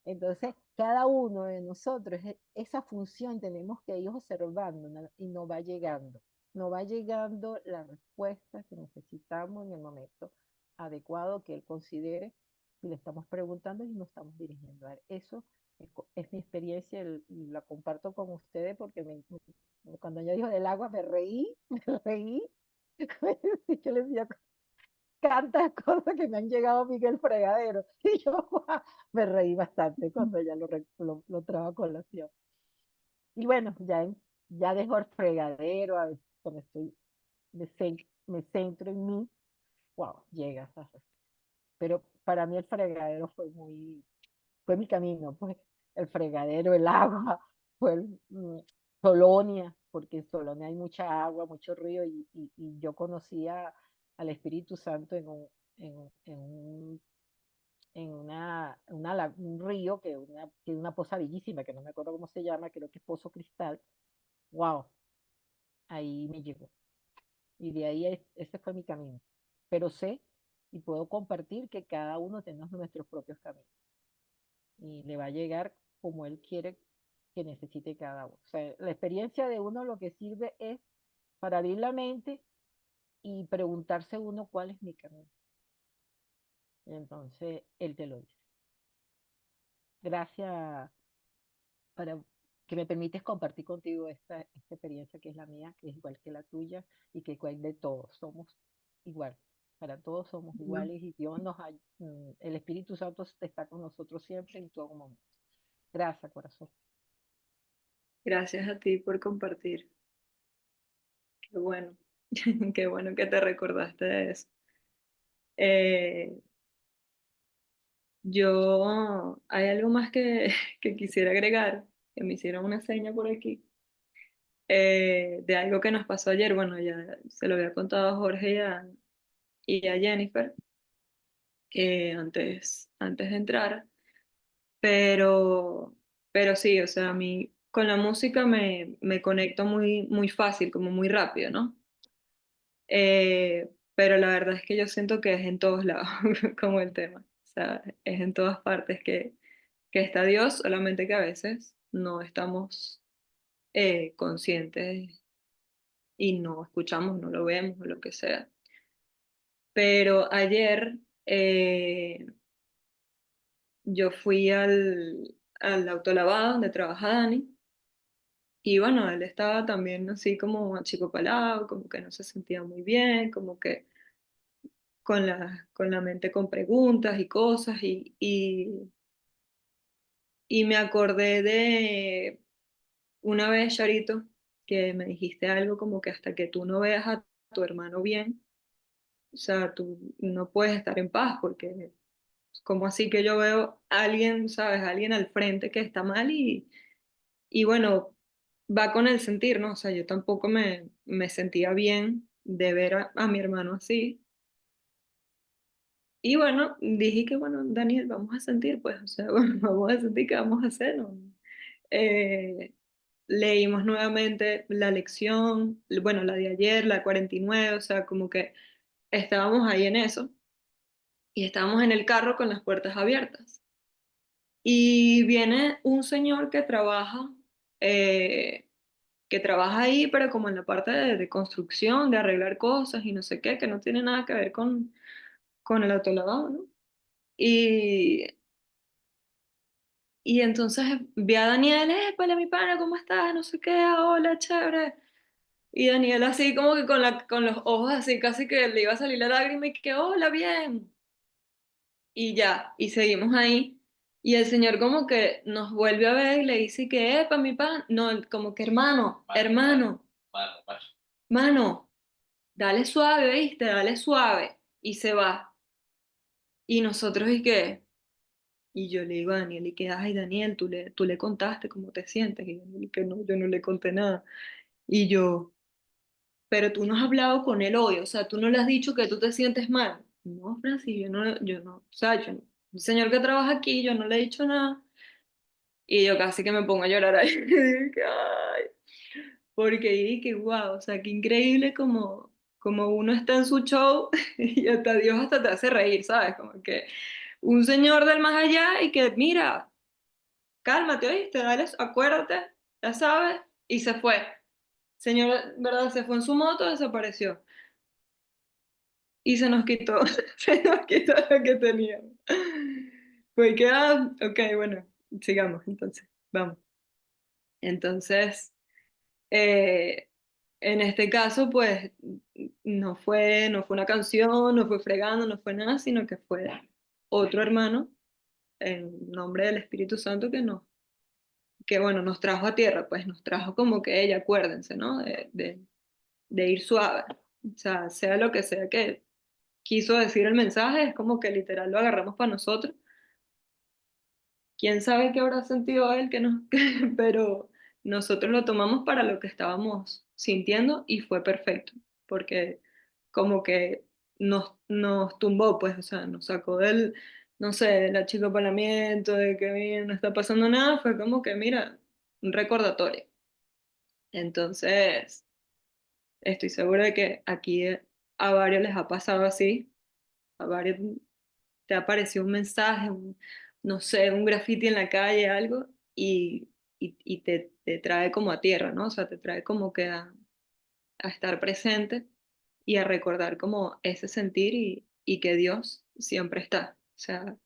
Entonces, cada uno de nosotros, esa función tenemos que ir observando, ¿no? Y nos va llegando la respuesta que necesitamos en el momento adecuado que él considere, si le estamos preguntando y nos estamos dirigiendo a él. Eso Es mi experiencia y la comparto con ustedes porque cuando ella dijo del agua me reí, me reí. Yo le decía tantas cosas que me han llegado a mí en el fregadero. Y yo me reí bastante cuando ella lo trajo a colación. Y bueno, ya dejo el fregadero, a veces cuando me centro en mí, wow, llega, ¿sabes? Pero para mí el fregadero fue mi camino, pues el fregadero, el agua, fue Solonia, porque en Solonia hay mucha agua, mucho río, y yo conocía al Espíritu Santo en un, un río, que es una poza bellísima, que no me acuerdo cómo se llama, creo que es Pozo Cristal. Wow, ahí me llegó. Y de ahí ese fue mi camino. Pero sé y puedo compartir que cada uno tenemos nuestros propios caminos y le va a llegar como él quiere que necesite cada uno. O sea, la experiencia de uno lo que sirve es para abrir la mente y preguntarse uno cuál es mi camino. Entonces, él te lo dice. Gracias para que me permites compartir contigo esta experiencia que es la mía, que es igual que la tuya y que igual de todos. Somos igual. Para todos somos Ujú. iguales y Dios el Espíritu Santo está con nosotros siempre en todo momento. Gracias, corazón. Gracias a ti por compartir. Qué bueno. Qué bueno que te recordaste de eso. Eh, hay algo más que, que quisiera agregar, que me hicieron una seña por aquí, de algo que nos pasó ayer. Bueno, ya se lo había contado a Jorge y a Jennifer antes de entrar, pero, pero sí, o sea, a mí con la música me conecto muy fácil, como muy rápido, ¿no? Pero la verdad es que yo siento que es en todos lados, como el tema. O sea, es en todas partes que está Dios, solamente que a veces no estamos conscientes y no escuchamos, no lo vemos o lo que sea. Pero ayer yo fui al autolavado donde trabaja Dani. Y bueno, él estaba también así como achicopalado, como que no se sentía muy bien, como que con la mente con preguntas y cosas. Y me acordé de una vez, Charito, que me dijiste algo como que hasta que tú no veas a tu hermano bien, o sea, tú no puedes estar en paz, porque como así que yo veo a alguien, ¿sabes? A alguien al frente que está mal y bueno, va con el sentir, ¿no? O sea, yo tampoco me sentía bien de ver a mi hermano así. Y bueno, dije que bueno, Daniel, vamos a sentir, pues, o sea, bueno, vamos a sentir qué vamos a hacer, ¿no? Eh, Leímos nuevamente la lección, bueno, la de ayer, la 49, o sea, como que estábamos ahí en eso y estábamos en el carro con las puertas abiertas. Y viene un señor eh, que trabaja ahí, pero como en la parte de construcción, de arreglar cosas y no sé qué, que no tiene nada que ver con el autolavado, ¿no? Y, y entonces vi a Daniel, para mi pana, ¿cómo estás? No sé qué, hola, chévere. Y Daniel así como que con los ojos así, casi que le iba a salir la lágrima y que, hola, bien. Y ya, y seguimos ahí. Y el señor como que nos vuelve a ver y le dice que, para mi pan, no, como que hermano, hermano, Mano, mano. mano, dale suave, ¿viste? Dale suave. Y se va. Y nosotros, ¿y qué? Y yo le digo a Daniel, y que, ay, Daniel, tú le contaste cómo te sientes. Y Daniel, y que no, yo no le conté nada. Y yo, pero tú no has hablado con él hoy, o sea, tú no le has dicho que tú te sientes mal. No, Francis, yo no, o sea, el señor que trabaja aquí, yo no le he dicho nada. Y yo casi que me pongo a llorar ahí. Dije, ay, porque dije, wow, o sea, qué increíble como uno está en su show y hasta Dios hasta te hace reír, ¿sabes? Como que un señor del más allá y que, mira, cálmate, ¿oíste? Dale, acuérdate, ya sabes, y se fue. Señor, ¿verdad? Se fue en su moto, desapareció. Y se nos quitó, se nos quitó lo que teníamos. Pues que, ok, bueno, sigamos entonces, vamos. Entonces, eh, en este caso, pues no fue una canción, no fue fregando, no fue nada, sino que fue otro hermano en nombre del Espíritu Santo que bueno, nos trajo a tierra, pues nos trajo como que ella, acuérdense, ¿no? De ir suave. O sea lo que sea que quiso decir el mensaje, es como que literal lo agarramos para nosotros. Quién sabe qué habrá sentido él, que no, pero nosotros lo tomamos para lo que estábamos sintiendo y fue perfecto, porque como que nos tumbó, pues, o sea, nos sacó del, no sé, del achicopalamiento, de que "Mira, no está pasando nada", fue como que, mira, un recordatorio. Entonces, estoy segura de que aquí a varios les ha pasado así, a varios te apareció un mensaje, no sé, un graffiti en la calle, algo, y te trae como a tierra, ¿no? O sea, te trae como que a estar presente y a recordar como ese sentir y que Dios siempre está. O sea,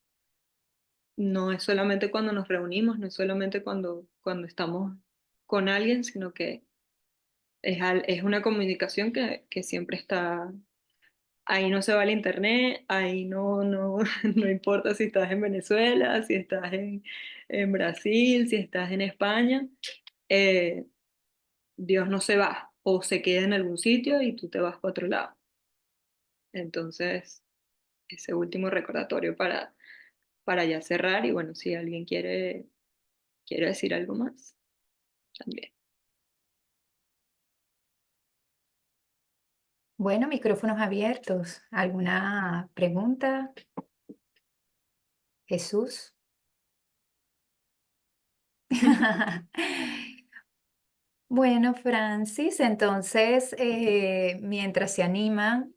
no es solamente cuando nos reunimos, no es solamente cuando estamos con alguien, sino que es una comunicación que siempre está. Ahí no se va el internet, ahí no importa si estás en Venezuela, si estás en Brasil, si estás en España, eh, Dios no se va o se queda en algún sitio y tú te vas para otro lado. Entonces, ese último recordatorio para ya cerrar y bueno, si alguien quiere decir algo más, también. Bueno, micrófonos abiertos. ¿Alguna pregunta, Jesús? Bueno, Francis, entonces, mientras se animan,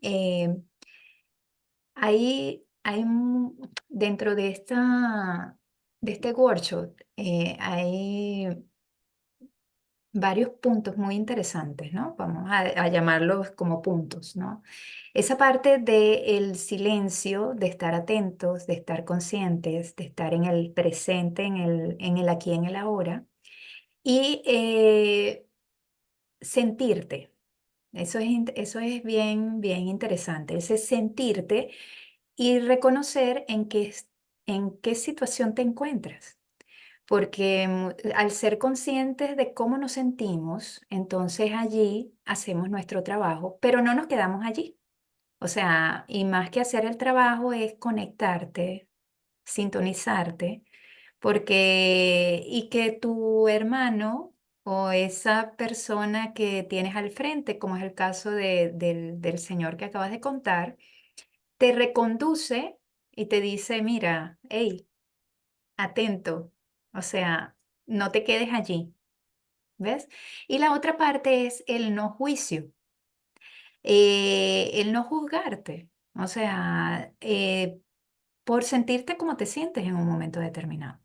dentro de este workshop, hay varios puntos muy interesantes, ¿no? Vamos a llamarlos como puntos, ¿no? Esa parte del silencio, de estar atentos, de estar conscientes, de estar en el presente, en el aquí, en el ahora, y sentirte. Eso es bien, bien interesante, ese sentirte y reconocer en qué situación te encuentras. Porque al ser conscientes de cómo nos sentimos, entonces allí hacemos nuestro trabajo, pero no nos quedamos allí. O sea, y más que hacer el trabajo es conectarte, sintonizarte, y que tu hermano o esa persona que tienes al frente, como es el caso del señor que acabas de contar, te reconduce y te dice, mira, hey, atento, o sea, no te quedes allí, ¿ves? Y la otra parte es el no juicio, el no juzgarte, o sea, por sentirte como te sientes en un momento determinado.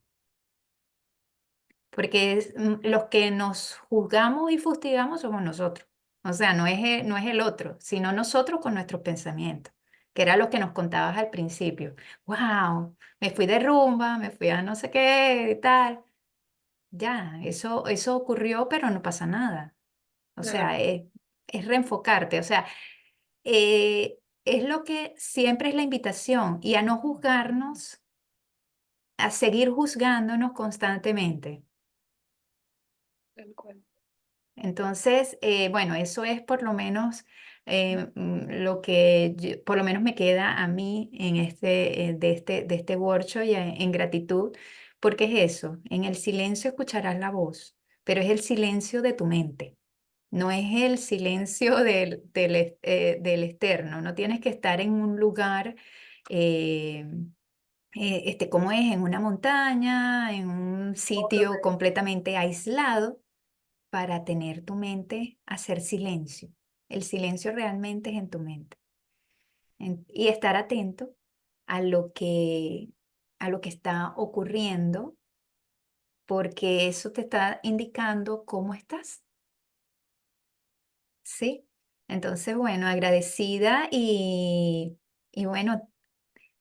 Porque los que nos juzgamos y fustigamos somos nosotros. O sea, no es el otro, sino nosotros con nuestros pensamientos, que era lo que nos contabas al principio. Wow, me fui de rumba, me fui a no sé qué y tal. Ya, eso ocurrió, pero no pasa nada. O Claro, sea, es reenfocarte. O sea, es lo que siempre es la invitación y a no juzgarnos, a seguir juzgándonos constantemente. tal cual. Entonces, bueno, eso es por lo menos lo que por lo menos me queda a mí de este workshop y en gratitud, porque es eso, en el silencio escucharás la voz, pero es el silencio de tu mente, no es el silencio del externo, no tienes que estar en un lugar eh, como es, en una montaña, en un sitio completamente aislado para tener tu mente, hacer silencio. El silencio realmente es en tu mente. Y estar atento a lo que está ocurriendo, porque eso te está indicando cómo estás, ¿sí? Entonces, bueno, agradecida y bueno,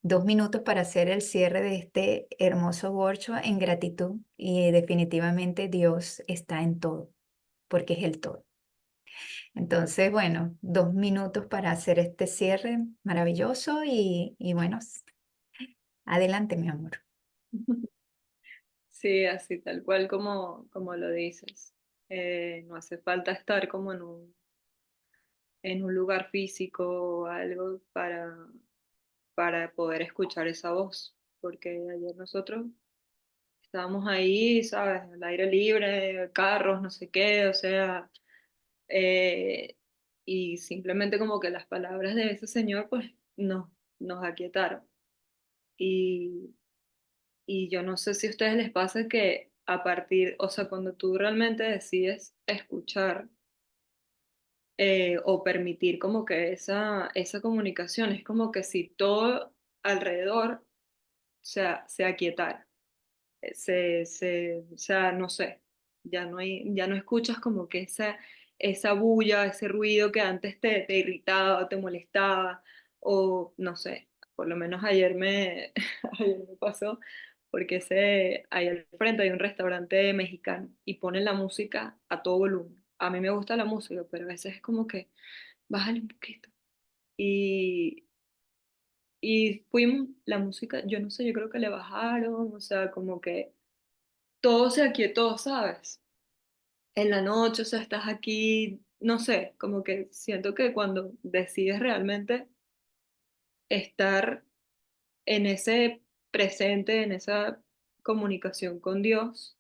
2 minutos para hacer el cierre de este hermoso workshop en gratitud y definitivamente Dios está en todo, porque es el todo. Entonces, bueno, 2 minutos para hacer este cierre maravilloso y bueno, adelante, mi amor. Sí, así tal cual como lo dices. No hace falta estar como en un lugar físico o algo para poder escuchar esa voz, porque ayer nosotros estábamos ahí, ¿sabes? Al aire libre, carros, no sé qué, o sea, eh, y simplemente como que las palabras de ese señor pues nos aquietaron. Y, y yo no sé si a ustedes les pasa que a partir, o sea, cuando tú realmente decides escuchar o permitir como que esa comunicación, es como que si todo alrededor se aquietara, o sea, no sé, ya no escuchas como que esa bulla, ese ruido que antes te irritaba, te molestaba, o no sé, por lo menos ayer me pasó, porque ahí al frente hay un restaurante mexicano y ponen la música a todo volumen. A mí me gusta la música, pero a veces es como que bájale un poquito. Y, y fuimos, la música, yo no sé, yo creo que le bajaron, o sea, como que todo se aquietó, ¿sabes? En la noche, o sea, estás aquí, no sé, como que siento que cuando decides realmente estar en ese presente, en esa comunicación con Dios,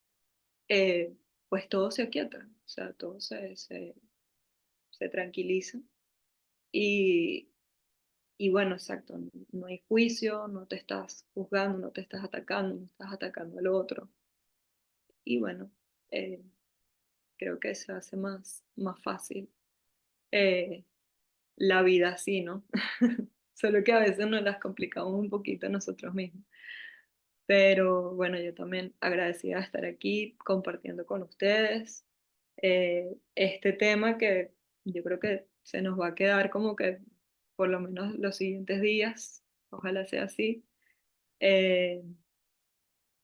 pues todo se aquieta, o sea, todo se tranquiliza. Y, y bueno, exacto, no hay juicio, no te estás juzgando, no te estás atacando, no estás atacando al otro. Y bueno, eh, creo que se hace más fácil eh, la vida así, ¿no? Solo que a veces nos las complicamos un poquito nosotros mismos. Pero bueno, yo también agradecida de estar aquí compartiendo con ustedes este tema que yo creo que se nos va a quedar como que por lo menos los siguientes días, ojalá sea así, eh,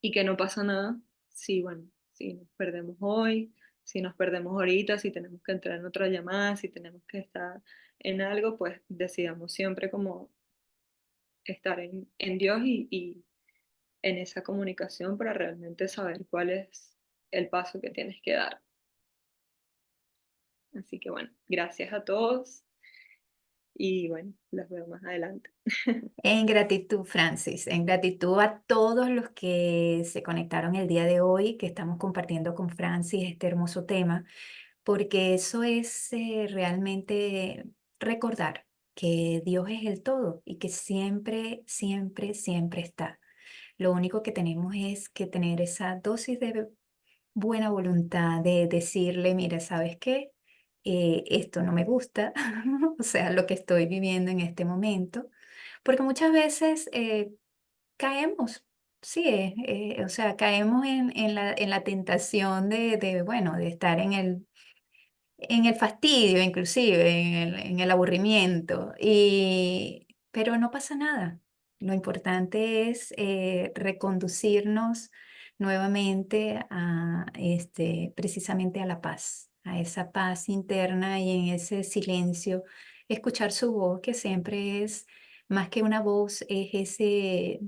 y que no pasa nada si, bueno, si nos perdemos hoy, si nos perdemos ahorita, si tenemos que entrar en otra llamada, si tenemos que estar en algo, pues decidamos siempre como estar en Dios y en esa comunicación para realmente saber cuál es el paso que tienes que dar. Así que bueno, gracias a todos y bueno, los veo más adelante. En gratitud, Francis, en gratitud a todos los que se conectaron el día de hoy, que estamos compartiendo con Francis este hermoso tema, porque eso es realmente recordar que Dios es el todo y que siempre, siempre, siempre está. Lo único que tenemos es que tener esa dosis de buena voluntad de decirle, mira, ¿sabes qué? Esto no me gusta, o sea, lo que estoy viviendo en este momento, porque muchas veces caemos, sí, o sea, caemos en la tentación bueno, de estar en el fastidio, inclusive, en el aburrimiento, pero no pasa nada. Lo importante es reconducirnos nuevamente precisamente a la paz, a esa paz interna y en ese silencio, escuchar su voz, que siempre es más que una voz, es ese,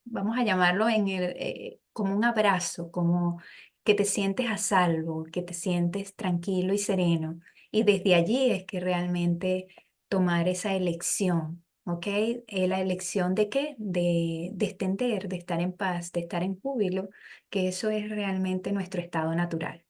vamos a llamarlo como un abrazo, como que te sientes a salvo, que te sientes tranquilo y sereno. Y desde allí es que realmente tomar esa elección, ¿ok? ¿La elección de qué? De extender, de estar en paz, de estar en júbilo, que eso es realmente nuestro estado natural.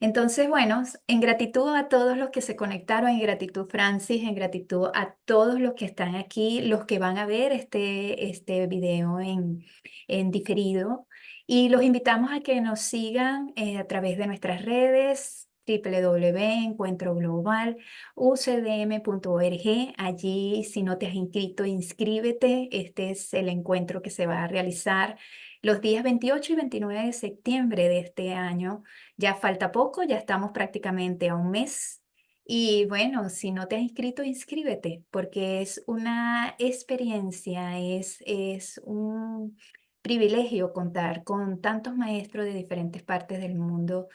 Entonces, bueno, en gratitud a todos los que se conectaron, en gratitud Francis, en gratitud a todos los que están aquí, los que van a ver este video en diferido. Y los invitamos a que nos sigan a través de nuestras redes www.encuentro global ucdm.org. Allí, si no te has inscrito, inscríbete. Este es el encuentro que se va a realizar los días 28 y 29 de septiembre de este año. Ya falta poco, ya estamos prácticamente a un mes Y bueno, si no te has inscrito, inscríbete, porque es una experiencia, es un privilegio contar con tantos maestros de diferentes partes del mundo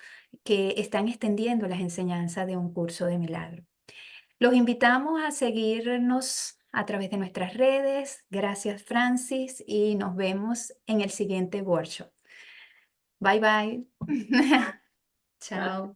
que están extendiendo las enseñanzas de un curso de milagro. Los invitamos a seguirnos a través de nuestras redes. Gracias, Francis, y nos vemos en el siguiente workshop. Bye, bye. Chao.